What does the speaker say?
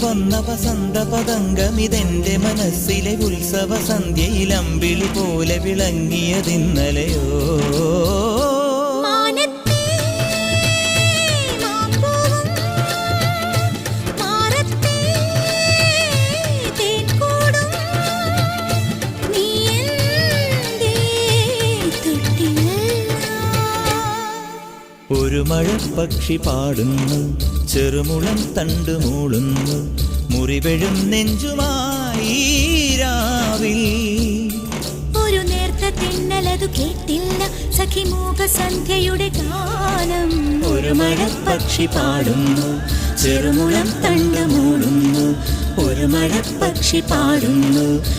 വന്ന വസന്ത പതംഗമിതെന്റെ മനസ്സിലെ ഉത്സവ സന്ധ്യയിൽ അമ്പിളി പോലെ വിളങ്ങിയതിന്നലെയോ. ഒരു മഴപ്പക്ഷി പാടുന്നു, ചെറുമുളം തണ്ടു മൂളുന്നു, മുറിവെഴും നെഞ്ചുമായി രാവിൽ. ഒരു നേർത്ത തിന്നലതു കേട്ടില്ല സഖി മൂകസന്ധ്യയുടെ ഗാനം. ഒരു മഴപ്പക്ഷി പാടുന്നു, ചെറുമുളം തണ്ടു മൂളുന്നു, ഒരു മഴപ്പക്ഷി പാടുന്നു.